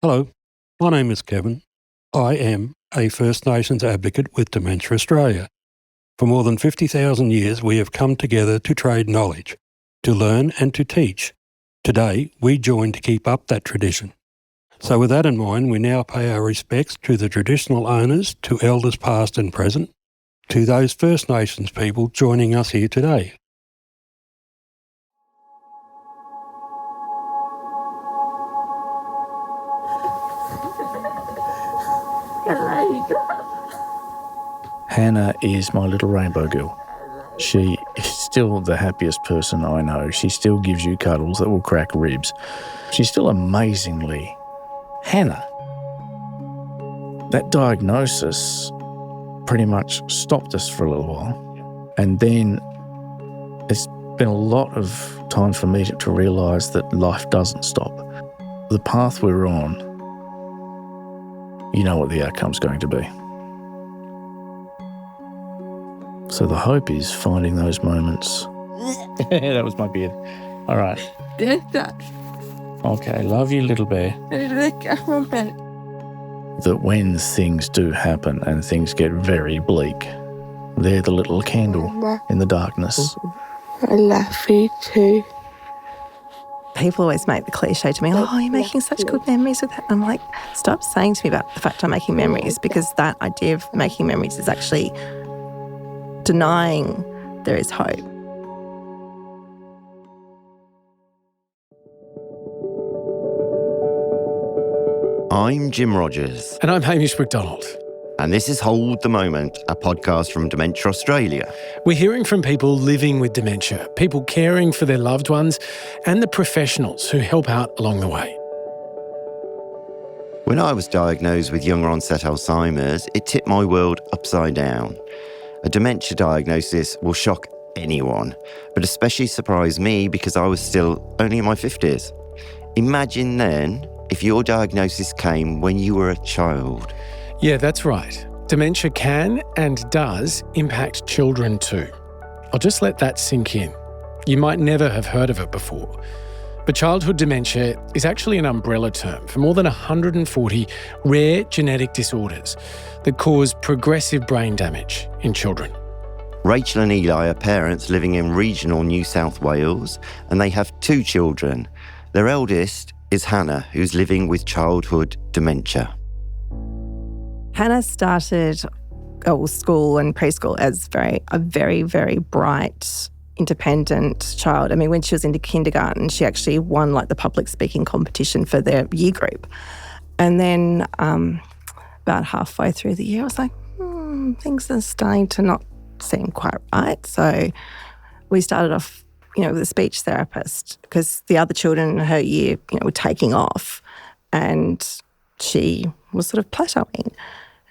Hello, my name is Kevin. I am a First Nations advocate with Dementia Australia. For more than 50,000 years, we have come together to trade knowledge, to learn and to teach. Today, we join to keep up that tradition. So with that in mind, we now pay our respects to the traditional owners, to elders past and present, to those First Nations people joining us here today. Hannah is my little rainbow girl. She is still the happiest person I know. She still gives you cuddles that will crack ribs. She's still amazingly Hannah. That diagnosis pretty much stopped us for a little while. And then it's been a lot of time for me to realise that life doesn't stop. The path we're on, you know what the outcome's going to be. So the hope is finding those moments. That was my beard. All right. Okay, love you, little bear. That when things do happen and things get very bleak, they're the little candle in the darkness. I love you too. People always make the cliche to me, oh, you're making such good memories with that. I'm like, stop saying to me about the fact I'm making memories, because that idea of making memories is actually denying there is hope. I'm Jim Rogers. And I'm Hamish MacDonald. And this is Hold the Moment, a podcast from Dementia Australia. We're hearing from people living with dementia, people caring for their loved ones, and the professionals who help out along the way. When I was diagnosed with younger onset Alzheimer's, it tipped my world upside down. A dementia diagnosis will shock anyone, but especially surprised me because I was still only in my 50s. Imagine then if your diagnosis came when you were a child. Yeah, that's right. Dementia can and does impact children too. I'll just let that sink in. You might never have heard of it before. But childhood dementia is actually an umbrella term for more than 140 rare genetic disorders that cause progressive brain damage in children. Rachel and Eli are parents living in regional New South Wales, and they have 2 children. Their eldest is Hannah, who's living with childhood dementia. Hannah started school and preschool as a very, very bright, independent child. I mean, when she was into kindergarten, she actually won the public speaking competition for their year group. And then about halfway through the year, I was like, things are starting to not seem quite right. So we started off, with a speech therapist, because the other children in her year, were taking off and she was sort of plateauing.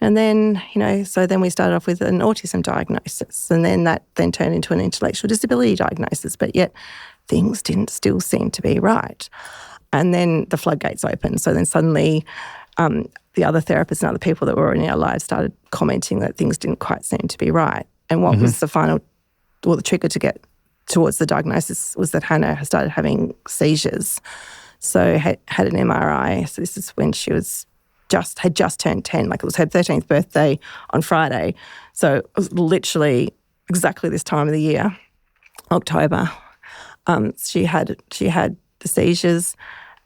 And then, so then we started off with an autism diagnosis, and then that then turned into an intellectual disability diagnosis, but yet things didn't still seem to be right. And then the floodgates opened. So then suddenly the other therapists and other people that were in our lives started commenting that things didn't quite seem to be right. And what was the trigger to get towards the diagnosis was that Hannah started having seizures. So had an MRI. So this is when she had just turned 10, it was her 13th birthday on Friday. So it was literally exactly this time of the year, October. She had the seizures,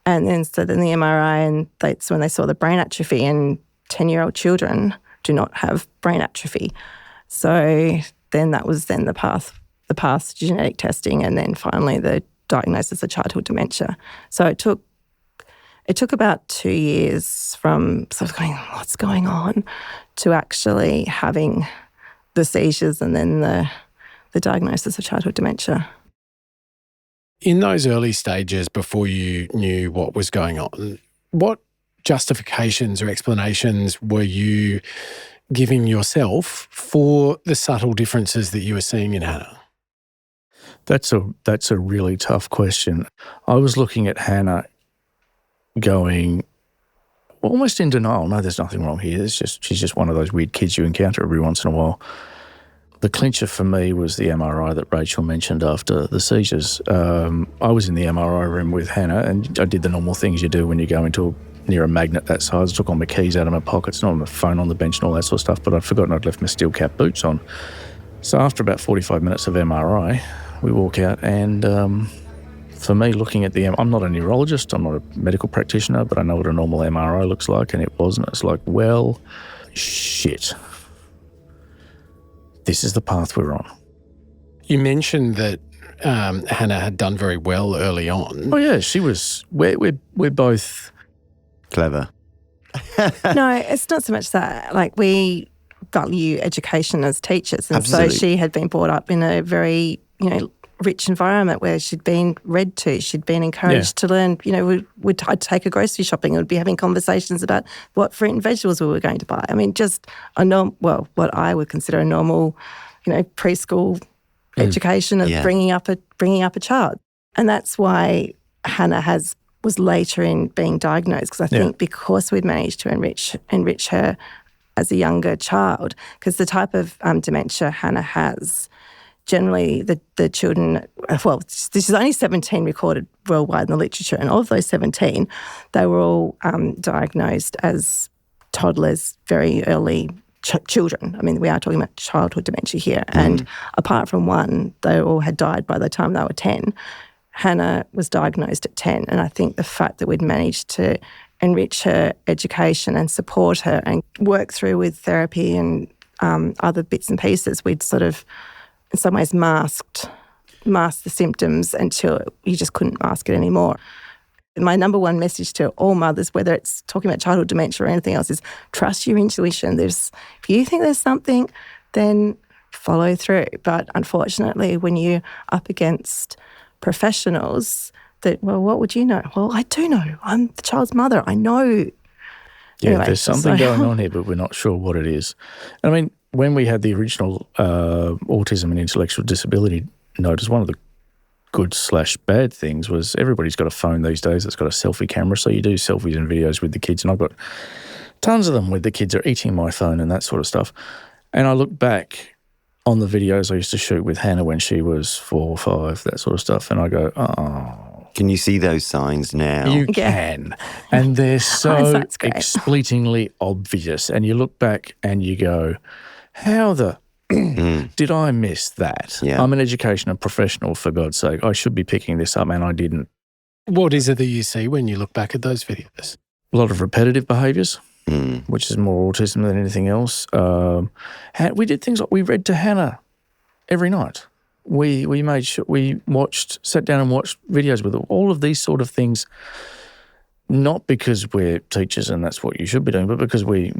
and then the MRI, and that's when they saw the brain atrophy, and 10-year-old children do not have brain atrophy. So then that was then the path to genetic testing, and then finally the diagnosis of childhood dementia. So it took about 2 years from sort of going, what's going on, to actually having the seizures and then the diagnosis of childhood dementia. In those early stages, before you knew what was going on, what justifications or explanations were you giving yourself for the subtle differences that you were seeing in Hannah? That's a really tough question. I was looking at Hannah going almost in denial. No, there's nothing wrong here. She's just one of those weird kids you encounter every once in a while. The clincher for me was the MRI that Rachel mentioned after the seizures. I was in the MRI room with Hannah, and I did the normal things you do when you go into near a magnet that size. I took all my keys out of my pockets, not my phone on the bench and all that sort of stuff, but I'd forgotten I'd left my steel cap boots on. So after about 45 minutes of MRI, we walk out and for me looking at I'm not a neurologist, I'm not a medical practitioner, but I know what a normal MRI looks like, and it wasn't. It's like, well, shit. This is the path we're on. You mentioned that Hannah had done very well early on. Oh yeah, she was. We're both Clever. No, it's not so much that. Like, we value education as teachers, and Absolutely. so she had been brought up in a very, rich environment where she'd been read to, she'd been encouraged to learn. I'd take her grocery shopping and we'd be having conversations about what fruit and vegetables we were going to buy. I mean, just what I would consider a normal, preschool education of bringing up a child. And that's why Hannah was later in being diagnosed, because I think because we'd managed to enrich her as a younger child, because the type of dementia Hannah has, generally the children, this is only 17 recorded worldwide in the literature, and of those 17, they were all diagnosed as toddlers, very early children. I mean, we are talking about childhood dementia here. And apart from one, they all had died by the time they were 10. Hannah was diagnosed at 10. And I think the fact that we'd managed to enrich her education and support her and work through with therapy and other bits and pieces, we'd sort of, in some ways, masked the symptoms until you just couldn't mask it anymore. My number one message to all mothers, whether it's talking about childhood dementia or anything else, is trust your intuition. If you think there's something, then follow through. But unfortunately, when you're up against professionals what would you know? Well, I do know. I'm the child's mother. I know. Yeah, Anyway, there's something going on here, but we're not sure what it is. I mean, when we had the original autism and intellectual disability notice, one of the good/bad things was everybody's got a phone these days that's got a selfie camera, so you do selfies and videos with the kids, and I've got tons of them where the kids are eating my phone and that sort of stuff. And I look back on the videos I used to shoot with Hannah when she was 4 or 5, that sort of stuff, and I go, oh. Can you see those signs now? You can. And they're so Hindsight's great. expletingly obvious. And you look back and you go, how the did I miss that? Yeah. I'm an educational professional, for God's sake. I should be picking this up, and I didn't. What is it that you see when you look back at those videos? A lot of repetitive behaviours, which is more autism than anything else. We did things like we read to Hannah every night. We made sure sat down and watched videos with her. All of these sort of things, not because we're teachers and that's what you should be doing, but because we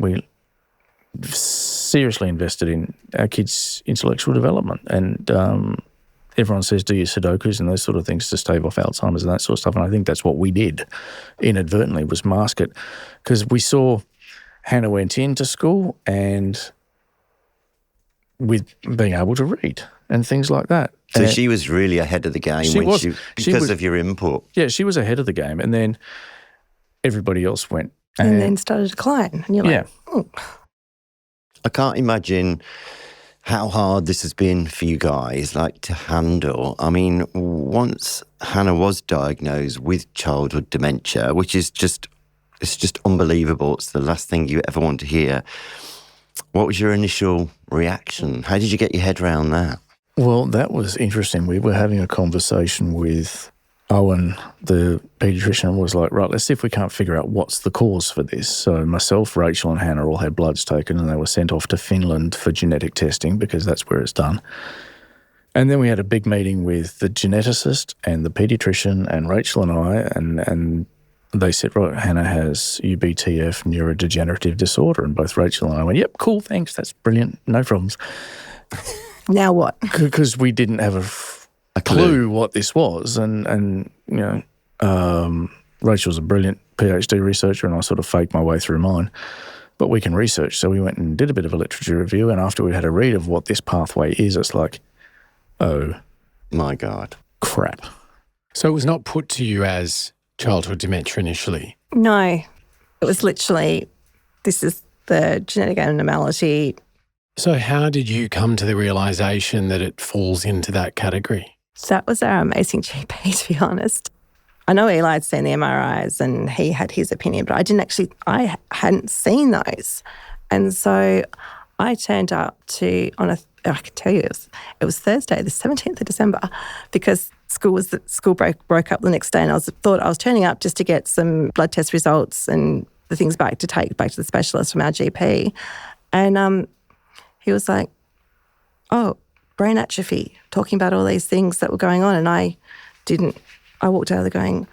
seriously invested in our kids' intellectual development. And everyone says do your Sudokus and those sort of things to stave off Alzheimer's and that sort of stuff. And I think that's what we did inadvertently, was mask it, because we saw Hannah went into school and with being able to read and things like that. So she was really ahead of the game because of your input. Yeah, she was ahead of the game. And then everybody else went. And then started to decline. And you're like, I can't imagine how hard this has been for you guys, to handle. I mean, once Hannah was diagnosed with childhood dementia, which is just unbelievable. It's the last thing you ever want to hear. What was your initial reaction? How did you get your head around that? Well, that was interesting. We were having a conversation with Owen, the paediatrician, was like, right, let's see if we can't figure out what's the cause for this. So myself, Rachel and Hannah all had bloods taken, and they were sent off to Finland for genetic testing because that's where it's done. And then we had a big meeting with the geneticist and the paediatrician and Rachel and I, and they said, right, Hannah has UBTF, neurodegenerative disorder. And both Rachel and I went, yep, cool, thanks, that's brilliant, no problems. now what? Because we didn't have a clue what this was. And Rachel's a brilliant PhD researcher, and I sort of faked my way through mine. But we can research. So we went and did a bit of a literature review, and after we had a read of what this pathway is, it's like, oh. My God. Crap. So it was not put to you as childhood dementia initially? No. It was literally, this is the genetic abnormality. So how did you come to the realisation that it falls into that category? So that was our amazing GP, to be honest. I know Eli had seen the MRIs and he had his opinion, but I hadn't seen those. And so I turned up I can tell you, it was Thursday, the 17th of December, because school broke up the next day, and I thought I was turning up just to get some blood test results and the things to take back to the specialist from our GP. And he was like, oh, brain atrophy, talking about all these things that were going on. And I walked out of there going,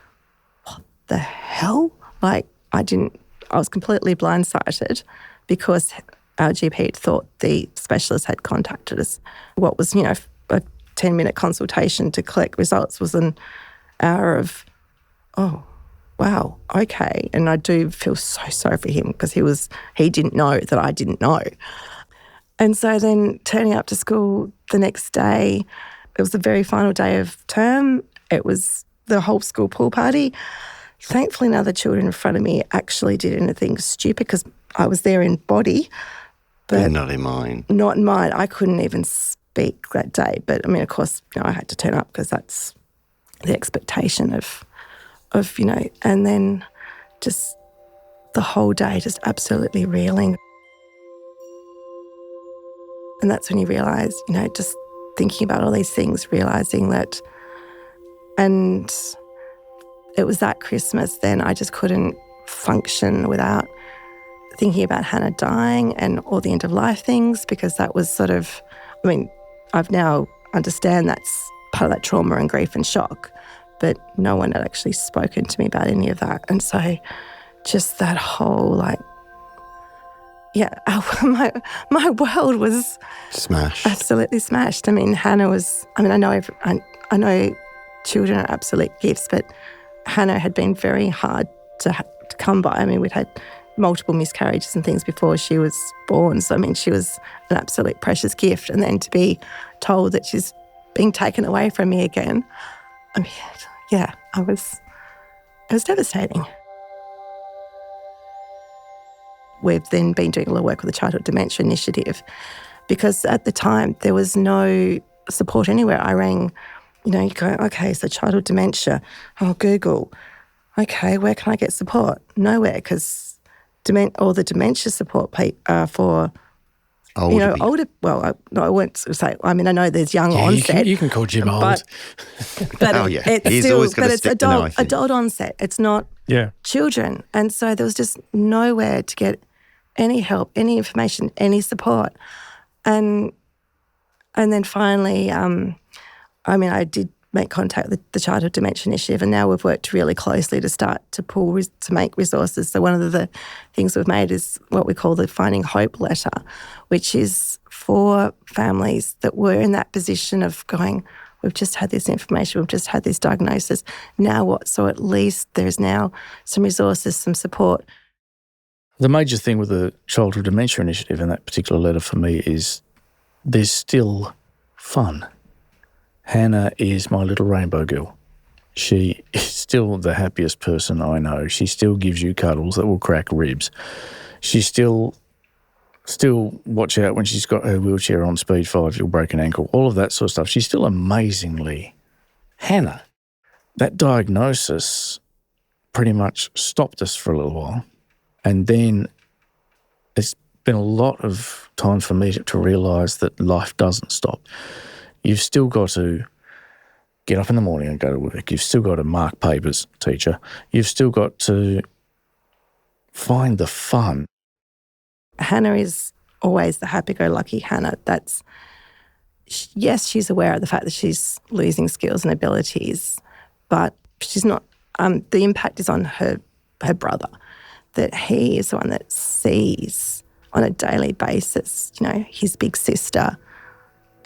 what the hell? I was completely blindsided because our GP had thought the specialist had contacted us. What was, a 10-minute consultation to collect results was an hour of, oh, wow, okay. And I do feel so sorry for him because he didn't know that I didn't know. And so then turning up to school the next day, it was the very final day of term. It was the whole school pool party. Thankfully, none of the children in front of me actually did anything stupid because I was there in body. But not in mine. Not in mine. I couldn't even speak that day. But, I mean, of course, I had to turn up because that's the expectation of, and then just the whole day just absolutely reeling. And that's when you realise, just thinking about all these things, realising that, and it was that Christmas then I just couldn't function without thinking about Hannah dying and all the end-of-life things, because that was sort of, I've now understand that's part of that trauma and grief and shock, but no one had actually spoken to me about any of that. And so just that whole, my world was smashed. Absolutely smashed. Hannah was, I know children are absolute gifts, but Hannah had been very hard to come by. We'd had multiple miscarriages and things before she was born. So, she was an absolute precious gift. And then to be told that she's being taken away from me again, it was devastating. We've then been doing a lot of work with the Childhood Dementia Initiative because at the time there was no support anywhere. I rang, you go, okay, so childhood dementia, Google. Okay, where can I get support? Nowhere, because all the dementia support for older. Well, I won't say. I know there's young onset. You can call Jim old. But oh yeah, it's he's still, always going to stick the knife in. Adult onset. It's not children, and so there was just nowhere to get any help, any information, any support, and then finally, I did make contact with the Childhood Dementia Initiative, and now we've worked really closely to start to make resources. So one of the things we've made is what we call the Finding Hope letter, which is for families that were in that position of going, we've just had this information, we've just had this diagnosis, now what? So at least there's now some resources, some support. The major thing with the Childhood Dementia Initiative in that particular letter for me is there's still fun. Hannah is my little rainbow girl. She is still the happiest person I know. She still gives you cuddles that will crack ribs. She still watch out when she's got her wheelchair on speed 5, you'll break an ankle, all of that sort of stuff. She's still amazingly Hannah. That diagnosis pretty much stopped us for a little while. And then it's been a lot of time for me to realise that life doesn't stop. You've still got to get up in the morning and go to work. You've still got to mark papers, teacher. You've still got to find the fun. Hannah is always the happy-go-lucky Hannah. Yes, she's aware of the fact that she's losing skills and abilities, but she's not. The impact is on her brother, that he is the one that sees on a daily basis, his big sister.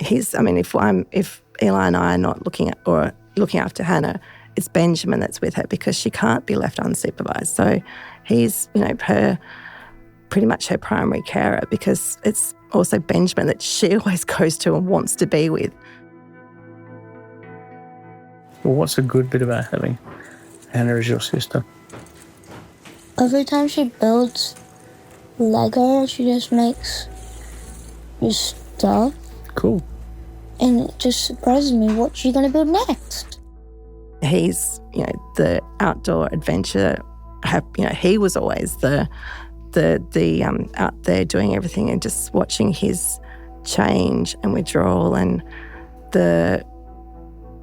If Eli and I are not looking after Hannah, it's Benjamin that's with her because she can't be left unsupervised. So he's, pretty much her primary carer because it's also Benjamin that she always goes to and wants to be with. Well, what's a good bit about having Hannah as your sister? Every time she builds Lego, she just makes new stuff. Cool. And it just surprises me what she's going to build next. He's, the outdoor adventure. He was always the out there doing everything, and just watching his change and withdrawal, and the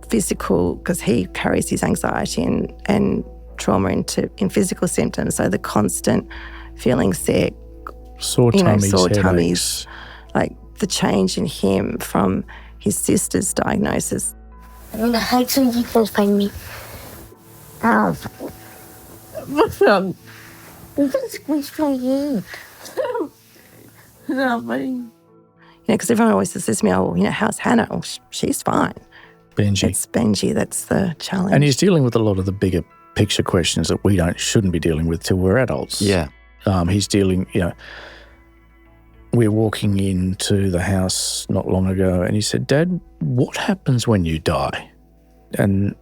physical, because he carries his anxiety and trauma in physical symptoms. So the constant feeling sick, sore tummies, tummies, like the change in him from his sister's diagnosis. I mean, I hate when you guys find me. Ow. You can squeeze my head. No, buddy. Because everyone always says to me, how's Hannah? Oh, she's fine. Benji. It's Benji that's the challenge. And he's dealing with a lot of the bigger picture questions that we shouldn't be dealing with till we're adults. Yeah. He's dealing, we're walking into the house not long ago and he said, Dad, what happens when you die? And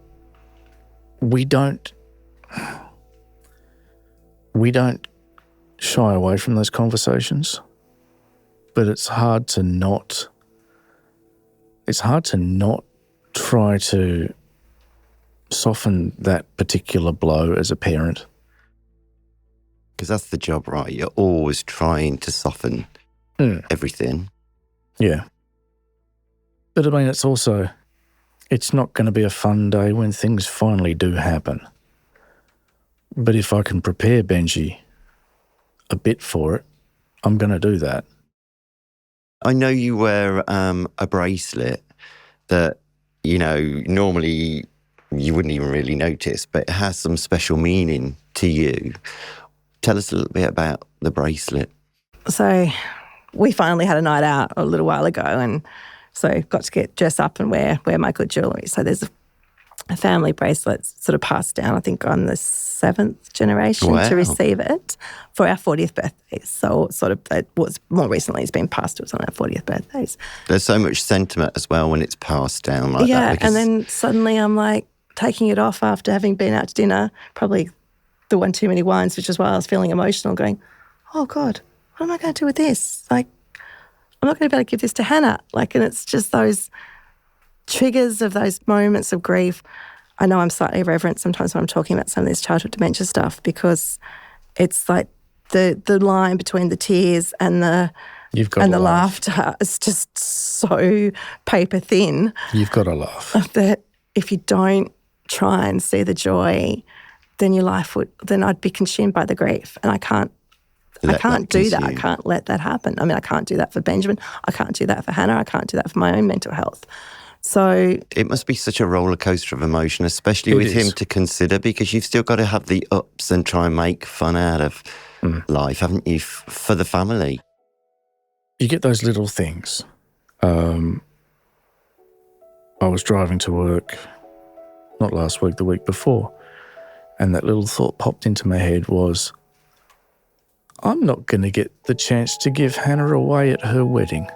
we don't shy away from those conversations, but it's hard to not try to soften that particular blow as a parent. Because that's the job, right? You're always trying to soften everything. Yeah. But I mean, it's not going to be a fun day when things finally do happen. But if I can prepare Benji a bit for it, I'm going to do that. I know you wear a bracelet that, normally you wouldn't even really notice, but it has some special meaning to you. Tell us a little bit about the bracelet. So we finally had a night out a little while ago, and so got to get dressed up and wear my good jewellery. So there's a family bracelet sort of passed down, I think I'm the 7th generation to receive it for our 40th birthdays. So sort of it was more recently it's been passed to us on our 40th birthdays. There's so much sentiment as well when it's passed down like that. Yeah, and then suddenly I'm like taking it off after having been out to dinner, probably the one too many wines, which is why I was feeling emotional, going, oh God, what am I going to do with this? Like, I'm not going to be able to give this to Hannah. Like, and it's just those triggers of those moments of grief. I know I'm slightly irreverent sometimes when I'm talking about some of this childhood dementia stuff, because it's like the line between the tears and the laughter is just so paper thin. You've got to laugh. That if you don't try and see the joy, then then I'd be consumed by the grief, and I can't do that. I can't let that happen. I mean, I can't do that for Benjamin. I can't do that for Hannah. I can't do that for my own mental health. So it must be such a roller coaster of emotion, especially with him to consider, because you've still got to have the ups and try and make fun out of life, haven't you, for the family? You get those little things. I was driving to work, not last week, the week before, and that little thought popped into my head was, I'm not going to get the chance to give Hannah away at her wedding.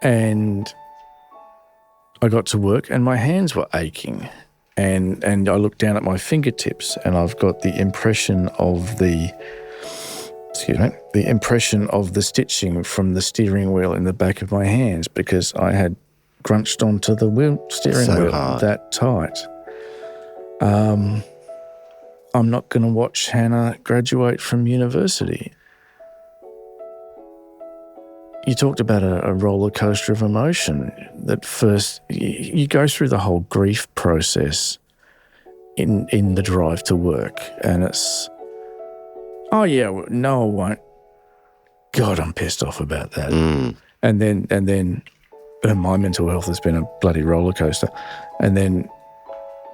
And I got to work and my hands were aching, and I looked down at my fingertips and I've got the impression of the stitching from the steering wheel in the back of my hands, because I had grunched onto the steering wheel that tight. I'm not going to watch Hannah graduate from university. You talked about a roller coaster of emotion. That first, you go through the whole grief process in the drive to work, and it's, oh yeah, no, I won't. God, I'm pissed off about that. And then my mental health has been a bloody roller coaster, and then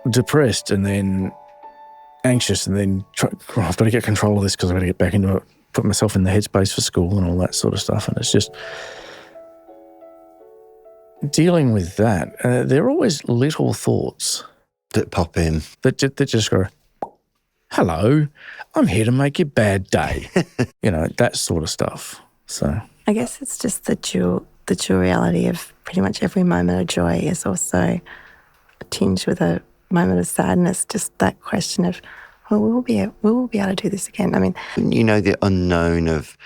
depressed, and then anxious, and then I've got to get control of this because I've got to get back into it. Put myself in the headspace for school and all that sort of stuff. And it's just dealing with that. There are always little thoughts that pop in that just go, hello, I'm here to make your bad day. That sort of stuff. So I guess it's just the dual reality of pretty much every moment of joy is also tinged with a moment of sadness. Just that question of, well, we will be able to do this again. I mean, the unknown of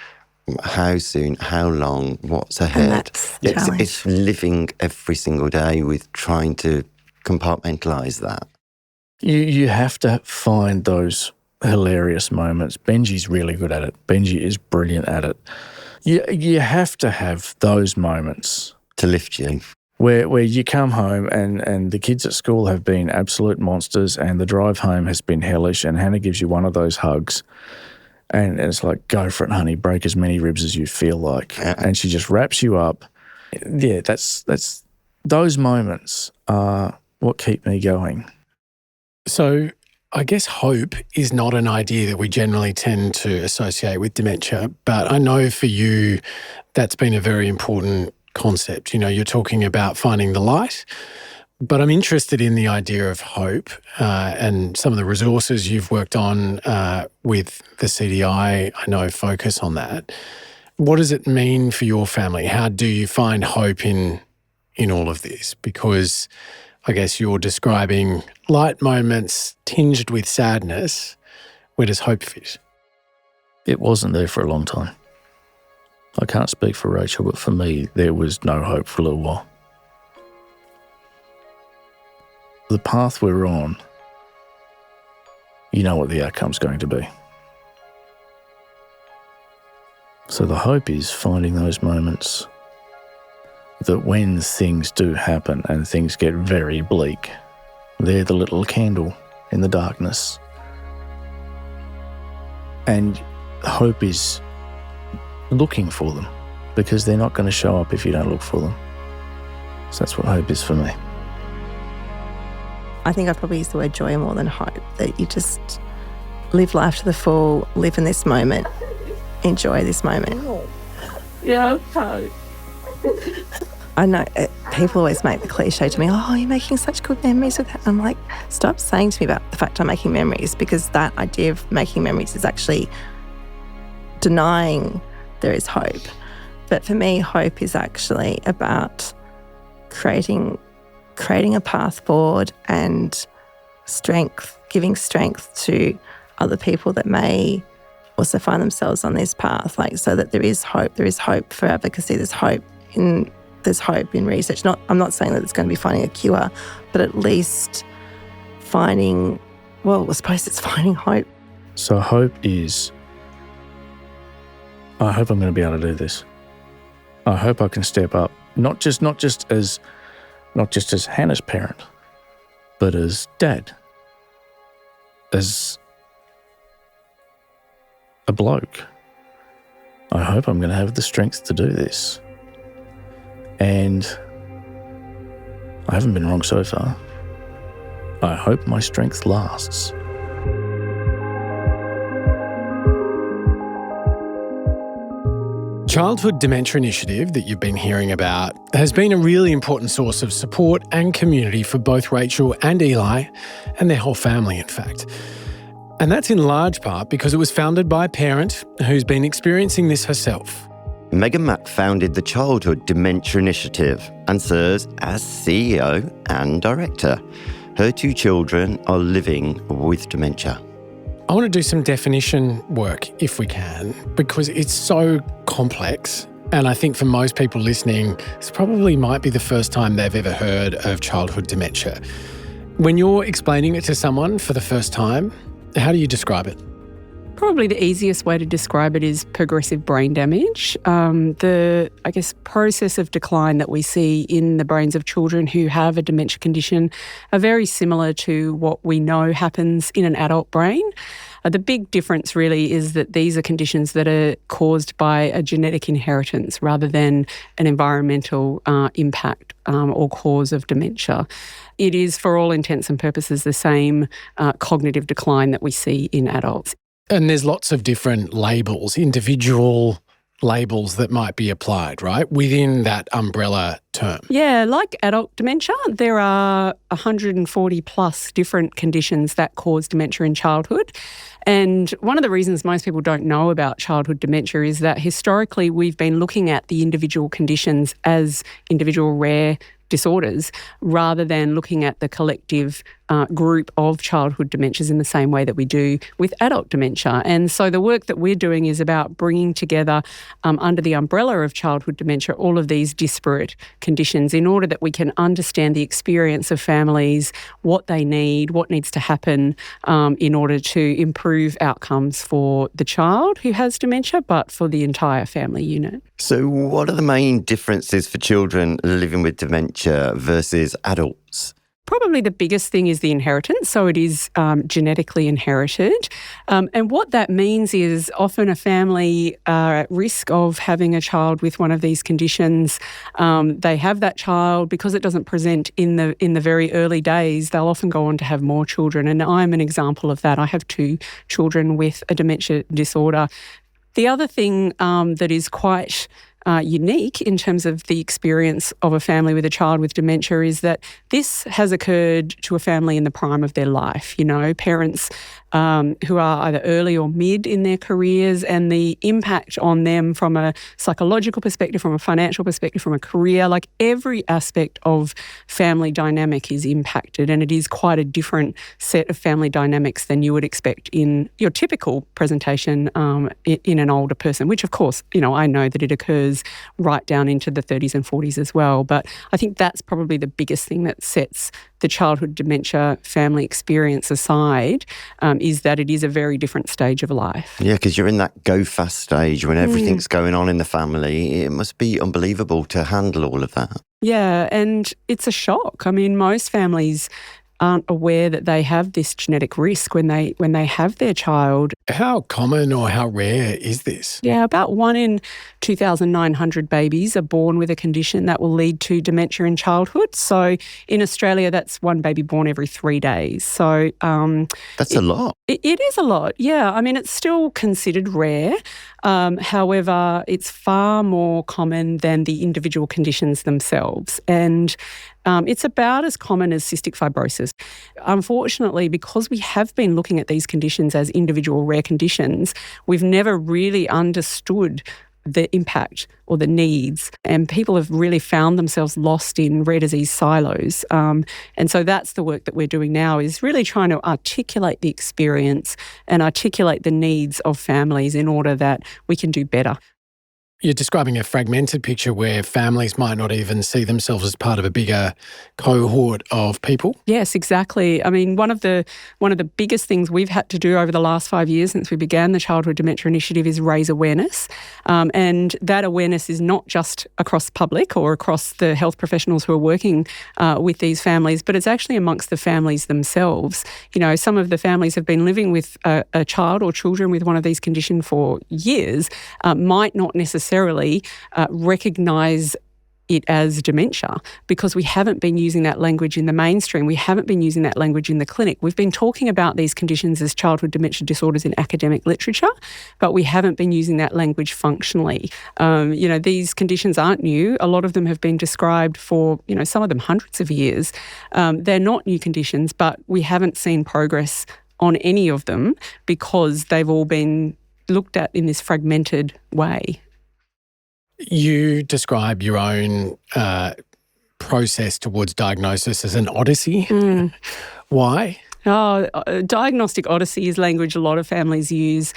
how soon, how long, what's ahead. It's living every single day with trying to compartmentalise that? You have to find those hilarious moments. Benji's really good at it. Benji is brilliant at it. You have to have those moments To lift you. where you come home and the kids at school have been absolute monsters and the drive home has been hellish, and Hannah gives you one of those hugs and it's like, go for it, honey, break as many ribs as you feel like. Yeah. And she just wraps you up. Yeah, that's those moments are what keep me going. So I guess hope is not an idea that we generally tend to associate with dementia, but I know for you that's been a very important concept. You know, you're talking about finding the light, but I'm interested in the idea of hope and some of the resources you've worked on with the CDI, I know, focus on that. What does it mean for your family? How do you find hope in all of this? Because I guess you're describing light moments tinged with sadness. Where does hope fit? It wasn't there for a long time. I can't speak for Rachel, but for me, there was no hope for a little while. The path we're on, you know what the outcome's going to be. So the hope is finding those moments that when things do happen and things get very bleak, they're the little candle in the darkness. And hope is looking for them, because they're not going to show up if you don't look for them. So that's what hope is for me. I think I probably use the word joy more than hope, that you just live life to the full, live in this moment, enjoy this moment. Yeah, hope. I know people always make the cliche to me, oh, you're making such good memories with that. I'm like, stop saying to me about the fact I'm making memories, because that idea of making memories is actually denying there is hope. But for me, hope is actually about creating a path forward and strength, giving strength to other people that may also find themselves on this path, like, so that there is hope for advocacy, there's hope in research. I'm not saying that it's going to be finding a cure, but at least finding, well, I suppose it's finding hope. So hope is, I hope I'm going to be able to do this. I hope I can step up, not just as Hannah's parent, but as dad, as a bloke. I hope I'm going to have the strength to do this. And I haven't been wrong so far. I hope my strength lasts. Childhood Dementia Initiative that you've been hearing about has been a really important source of support and community for both Rachel and Eli, and their whole family, in fact. And that's in large part because it was founded by a parent who's been experiencing this herself. Meg Maack founded the Childhood Dementia Initiative and serves as CEO and director. Her 2 children are living with dementia. I want to do some definition work, if we can, because it's so complex. And I think for most people listening, this probably might be the first time they've ever heard of childhood dementia. When you're explaining it to someone for the first time, how do you describe it? Probably the easiest way to describe it is progressive brain damage. The process of decline that we see in the brains of children who have a dementia condition are very similar to what we know happens in an adult brain. The big difference really is that these are conditions that are caused by a genetic inheritance rather than an environmental impact or cause of dementia. It is, for all intents and purposes, the same cognitive decline that we see in adults. And there's lots of different labels, individual labels that might be applied, right, within that umbrella term. Yeah, like adult dementia, there are 140 plus different conditions that cause dementia in childhood. And one of the reasons most people don't know about childhood dementia is that historically we've been looking at the individual conditions as individual rare disorders rather than looking at the collective group of childhood dementias in the same way that we do with adult dementia. And so the work that we're doing is about bringing together under the umbrella of childhood dementia all of these disparate conditions in order that we can understand the experience of families, what they need, what needs to happen in order to improve outcomes for the child who has dementia, but for the entire family unit. So what are the main differences for children living with dementia versus adults? Probably the biggest thing is the inheritance. So it is genetically inherited. And what that means is often a family are at risk of having a child with one of these conditions. They have that child because it doesn't present in the very early days. They'll often go on to have more children. And I'm an example of that. I have 2 children with a dementia disorder. The other thing that is quite unique in terms of the experience of a family with a child with dementia is that this has occurred to a family in the prime of their life. You know, parents who are either early or mid in their careers, and the impact on them from a psychological perspective, from a financial perspective, from a career, like every aspect of family dynamic is impacted, and it is quite a different set of family dynamics than you would expect in your typical presentation in an older person, which of course, you know, I know that it occurs right down into the 30s and 40s as well. But I think that's probably the biggest thing that sets the childhood dementia family experience aside, is that it is a very different stage of life. Yeah, because you're in that go fast stage when everything's going on in the family. It must be unbelievable to handle all of that. Yeah, and it's a shock. I mean, most families aren't aware that they have this genetic risk when they have their child. How common or how rare is this? Yeah, about 1 in 2,900 babies are born with a condition that will lead to dementia in childhood. So in Australia, that's 1 baby born every 3 days. So that's a lot. It is a lot, yeah. I mean, it's still considered rare. However, it's far more common than the individual conditions themselves. And it's about as common as cystic fibrosis. Unfortunately, because we have been looking at these conditions as individual rare conditions, we've never really understood the impact or the needs, and people have really found themselves lost in rare disease silos. And so that's the work that we're doing now, is really trying to articulate the experience and articulate the needs of families in order that we can do better. You're describing a fragmented picture where families might not even see themselves as part of a bigger cohort of people. Yes, exactly. I mean, one of the biggest things we've had to do over the last 5 years since we began the Childhood Dementia Initiative is raise awareness. And that awareness is not just across public or across the health professionals who are working with these families, but it's actually amongst the families themselves. You know, some of the families have been living with a child or children with one of these conditions for years, might not necessarily recognise it as dementia because we haven't been using that language in the mainstream. We haven't been using that language in the clinic. We've been talking about these conditions as childhood dementia disorders in academic literature, but we haven't been using that language functionally. These conditions aren't new. A lot of them have been described for, some of them hundreds of years. They're not new conditions, but we haven't seen progress on any of them because they've all been looked at in this fragmented way. You describe your own process towards diagnosis as an odyssey. Why? Diagnostic odyssey is language a lot of families use.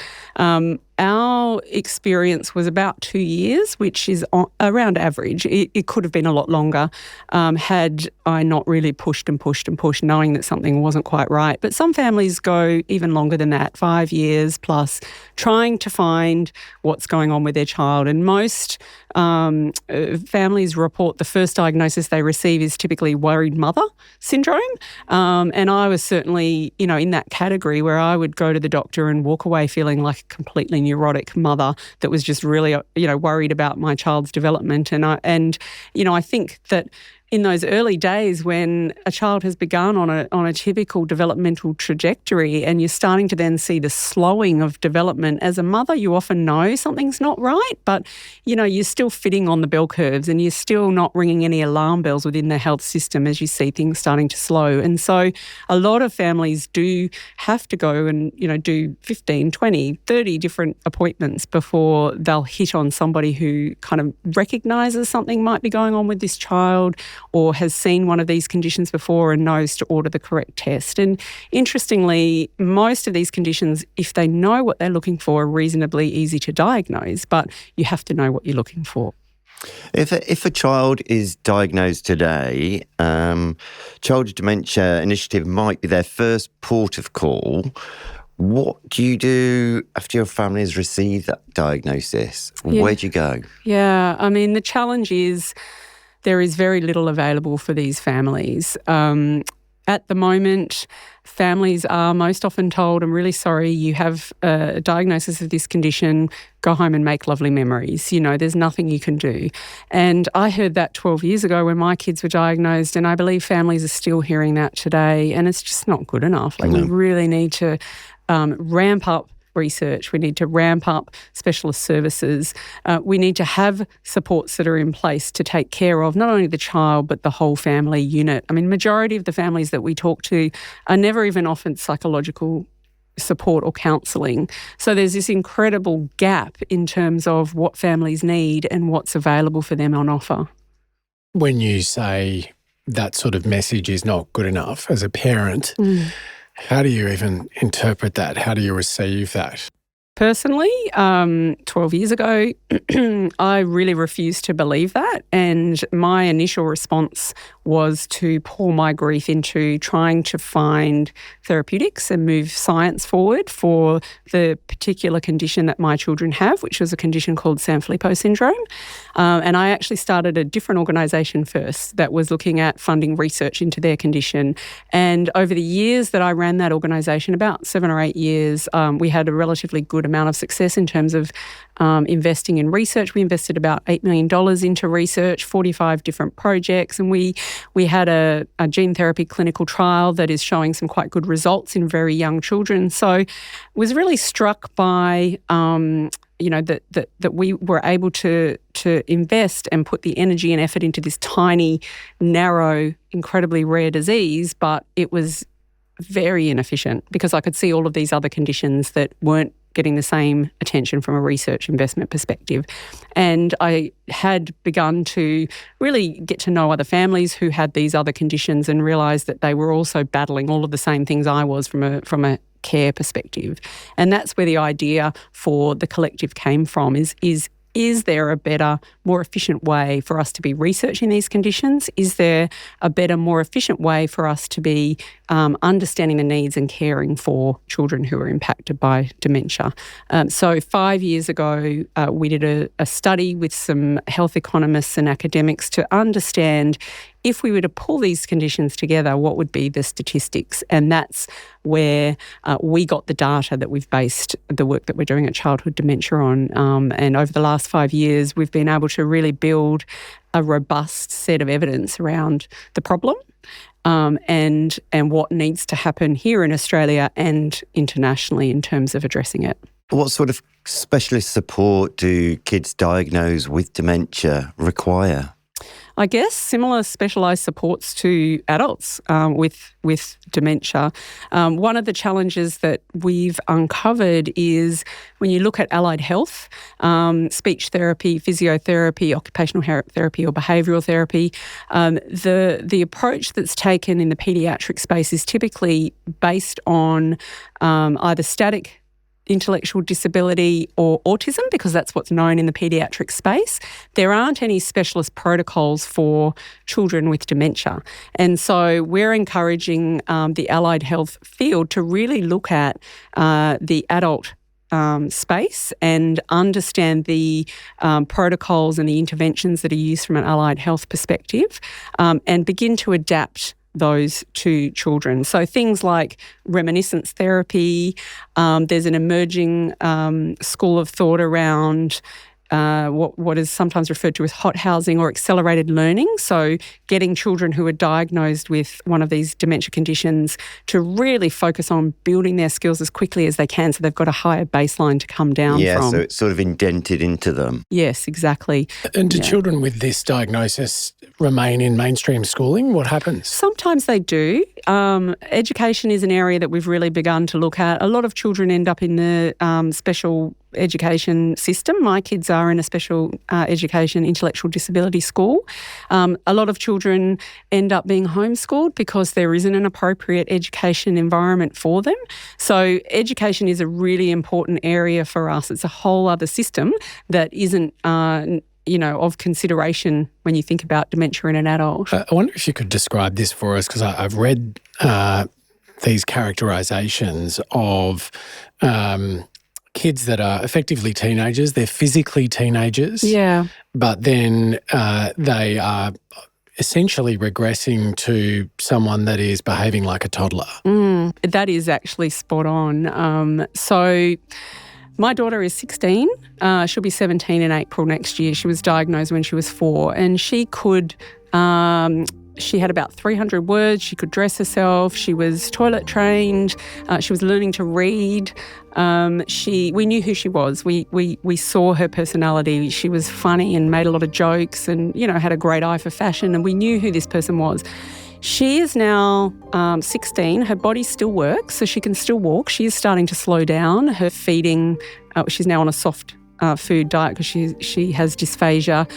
Our experience was about 2 years, which is around average. It could have been a lot longer had I not really pushed and pushed and pushed, knowing that something wasn't quite right. But some families go even longer than that, 5 years plus, trying to find what's going on with their child. And most families report the first diagnosis they receive is typically worried mother syndrome. And I was certainly, in that category where I would go to the doctor and walk away feeling like a completely neurotic mother that was just really, worried about my child's development. And I think that in those early days when a child has begun on a typical developmental trajectory and you're starting to then see the slowing of development, as a mother you often know something's not right, but you're still fitting on the bell curves and you're still not ringing any alarm bells within the health system as you see things starting to slow. And so a lot of families do have to go and do 15, 20, 30 different appointments before they'll hit on somebody who kind of recognises something might be going on with this child, or has seen one of these conditions before and knows to order the correct test. And interestingly, most of these conditions, if they know what they're looking for, are reasonably easy to diagnose, but you have to know what you're looking for. If a child is diagnosed today, Childhood Dementia Initiative might be their first port of call. What do you do after your family has received that diagnosis? Yeah. Where do you go? Yeah, I mean, the challenge is there is very little available for these families. At the moment, families are most often told, I'm really sorry, you have a diagnosis of this condition, go home and make lovely memories. You know, there's nothing you can do. And I heard that 12 years ago when my kids were diagnosed, and I believe families are still hearing that today, and it's just not good enough. Like, we really need to ramp up research. We need to ramp up specialist services. We need to have supports that are in place to take care of not only the child but the whole family unit. I mean, majority of the families that we talk to are never even offered psychological support or counselling. So there's this incredible gap in terms of what families need and what's available for them on offer. When you say that sort of message is not good enough as a parent, how do you even interpret that? How do you receive that? Personally, 12 years ago, I really refused to believe that. And my initial response was to pour my grief into trying to find therapeutics and move science forward for the particular condition that my children have, which was a condition called Sanfilippo syndrome. And I actually started a different organisation first that was looking at funding research into their condition. And over the years that I ran that organisation, about 7 or 8 years, we had a relatively good amount of success in terms of investing in research. We invested about $8 million into research, 45 different projects, and we had a gene therapy clinical trial that is showing some quite good results in very young children. So I was really struck by that we were able to invest and put the energy and effort into this tiny, narrow, incredibly rare disease, but it was very inefficient because I could see all of these other conditions that weren't getting the same attention from a research investment perspective. And I had begun to really get to know other families who had these other conditions and realised that they were also battling all of the same things I was from a care perspective. And that's where the idea for the collective came from, is there a better, more efficient way for us to be researching these conditions? Is there a better, more efficient way for us to be understanding the needs and caring for children who are impacted by dementia? So 5 years ago, we did a study with some health economists and academics to understand if we were to pull these conditions together, what would be the statistics? And that's where we got the data that we've based the work that we're doing at Childhood Dementia on. And over the last 5 years, we've been able to really build a robust set of evidence around the problem and what needs to happen here in Australia and internationally in terms of addressing it. What sort of specialist support do kids diagnosed with dementia require? I guess similar specialised supports to adults with dementia. One of the challenges that we've uncovered is when you look at allied health, speech therapy, physiotherapy, occupational therapy or behavioural therapy, the approach that's taken in the paediatric space is typically based on either static intellectual disability or autism, because that's what's known in the paediatric space. There aren't any specialist protocols for children with dementia. And so we're encouraging the allied health field to really look at the adult space and understand the protocols and the interventions that are used from an allied health perspective and begin to adapt those to children. So things like reminiscence therapy, there's an emerging school of thought around what is sometimes referred to as hot housing or accelerated learning. So getting children who are diagnosed with one of these dementia conditions to really focus on building their skills as quickly as they can so they've got a higher baseline to come down from. Yeah, so it's sort of indented into them. Yes, exactly. And do children with this diagnosis remain in mainstream schooling? What happens? Sometimes they do. Education is an area that we've really begun to look at. A lot of children end up in the special education system. My kids are in a special education intellectual disability school. A lot of children end up being homeschooled because there isn't an appropriate education environment for them. So education is a really important area for us. It's a whole other system that isn't of consideration when you think about dementia in an adult. I wonder if you could describe this for us, because I've read these characterizations of kids that are effectively teenagers. They're physically teenagers. Yeah. But then they are essentially regressing to someone that is behaving like a toddler. That is actually spot on. So my daughter is 16. She'll be 17 in April next year. She was diagnosed when she was 4, and she could... She had about 300 words. She could dress herself. She was toilet trained. She was learning to read. We knew who she was. We saw her personality. She was funny and made a lot of jokes and, had a great eye for fashion, and we knew who this person was. She is now 16. Her body still works, so she can still walk. She is starting to slow down. Her feeding, she's now on a soft food diet because she has dysphagia.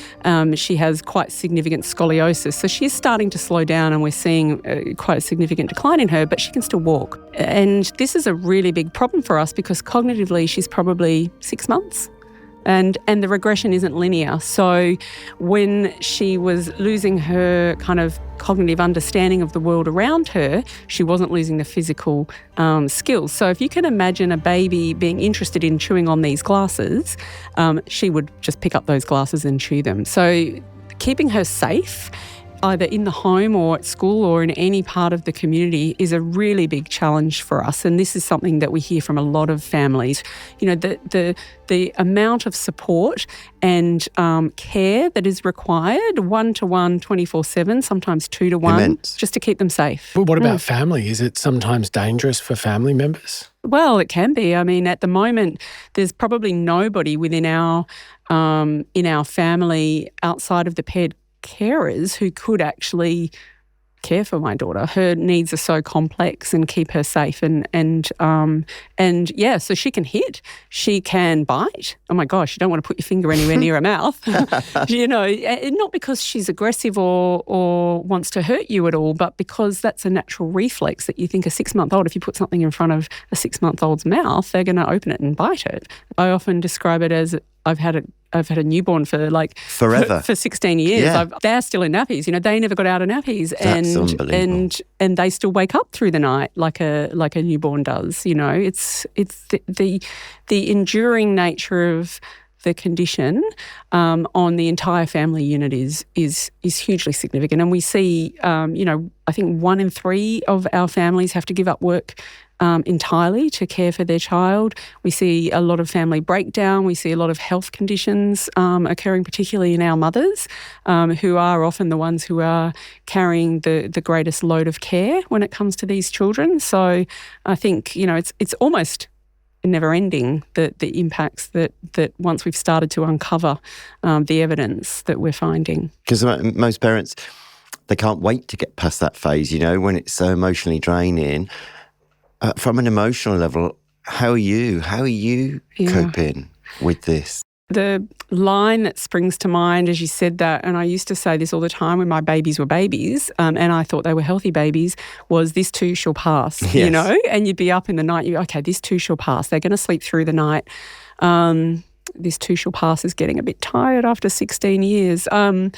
She has quite significant scoliosis. So she's starting to slow down, and we're seeing quite a significant decline in her, but she can still walk. And this is a really big problem for us because cognitively she's probably 6 months. And the regression isn't linear. So when she was losing her kind of cognitive understanding of the world around her, she wasn't losing the physical skills. So if you can imagine a baby being interested in chewing on these glasses, she would just pick up those glasses and chew them. So keeping her safe, either in the home or at school or in any part of the community, is a really big challenge for us. And this is something that we hear from a lot of families. The amount of support and care that is required, 1-to-1, 24/7, sometimes 2-to-1, Immense. just to keep them safe. But what about family? Is it sometimes dangerous for family members? Well, it can be. I mean, at the moment, there's probably nobody within our in our family outside of the paired carers who could actually care for my daughter. Her needs are so complex and keep her safe, and so she can hit, she can bite. Oh my gosh, you don't want to put your finger anywhere near her mouth. Not because she's aggressive or wants to hurt you at all, but because that's a natural reflex that you think a 6-month-old, if you put something in front of a 6-month-old's mouth, they're going to open it and bite it. I often describe it as I've had a newborn for forever, for 16 years. Yeah. They're still in nappies. They never got out of nappies, That's unbelievable. and they still wake up through the night like a newborn does. It's the enduring nature of the condition on the entire family unit is hugely significant, and we see I think 1 in 3 of our families have to give up work entirely to care for their child. We see a lot of family breakdown. We see a lot of health conditions occurring, particularly in our mothers, who are often the ones who are carrying the greatest load of care when it comes to these children. So I think, it's almost never ending, the impacts that once we've started to uncover the evidence that we're finding. Because most parents, they can't wait to get past that phase, when it's so emotionally draining. From an emotional level, how are you coping with this? The line that springs to mind as you said that, and I used to say this all the time when my babies were babies, and I thought they were healthy babies, was this too shall pass, Yes. And you'd be up in the night, okay, this too shall pass. They're going to sleep through the night. This too shall pass is getting a bit tired after 16 years. I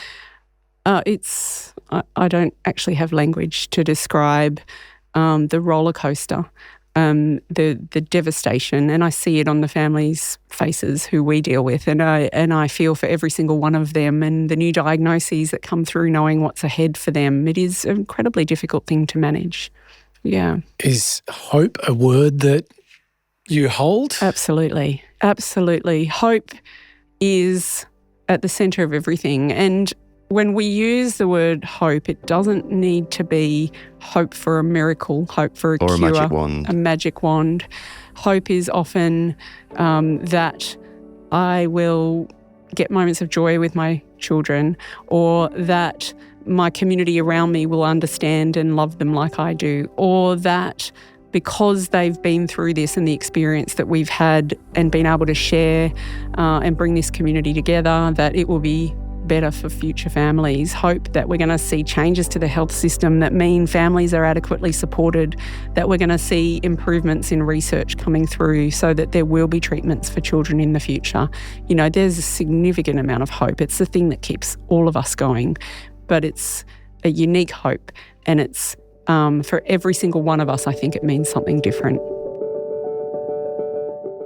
don't actually have language to describe the roller coaster, the devastation, and I see it on the families' faces who we deal with, and I feel for every single one of them, and the new diagnoses that come through, knowing what's ahead for them. It is an incredibly difficult thing to manage. Yeah. Is hope a word that you hold? Absolutely. Hope is at the centre of everything, and when we use the word hope, it doesn't need to be hope for a miracle, hope for a cure, a magic wand. A magic wand. Hope is often that I will get moments of joy with my children, or that my community around me will understand and love them like I do, or that because they've been through this and the experience that we've had and been able to share and bring this community together, that it will be better for future families. Hope that we're going to see changes to the health system that mean families are adequately supported, that we're going to see improvements in research coming through so that there will be treatments for children in the future. You know, there's a significant amount of hope. It's the thing that keeps all of us going, but it's a unique hope, and it's for every single one of us, I think it means something different.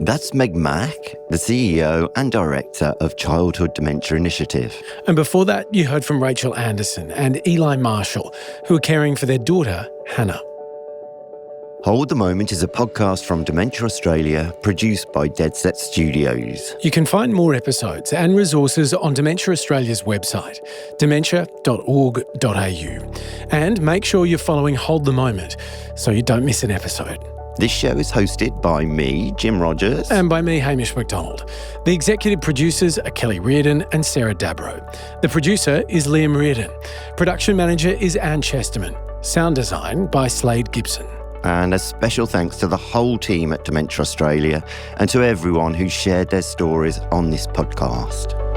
That's Meg Maack, the CEO and Director of Childhood Dementia Initiative. And before that, you heard from Rachel Anderson and Eli Marshall, who are caring for their daughter, Hannah. Hold the Moment is a podcast from Dementia Australia, produced by Dead Set Studios. You can find more episodes and resources on Dementia Australia's website, dementia.org.au. And make sure you're following Hold the Moment so you don't miss an episode. This show is hosted by me, Jim Rogers. And by me, Hamish McDonald. The executive producers are Kelly Reardon and Sarah Dabro. The producer is Liam Reardon. Production manager is Anne Chesterman. Sound design by Slade Gibson. And a special thanks to the whole team at Dementia Australia and to everyone who shared their stories on this podcast.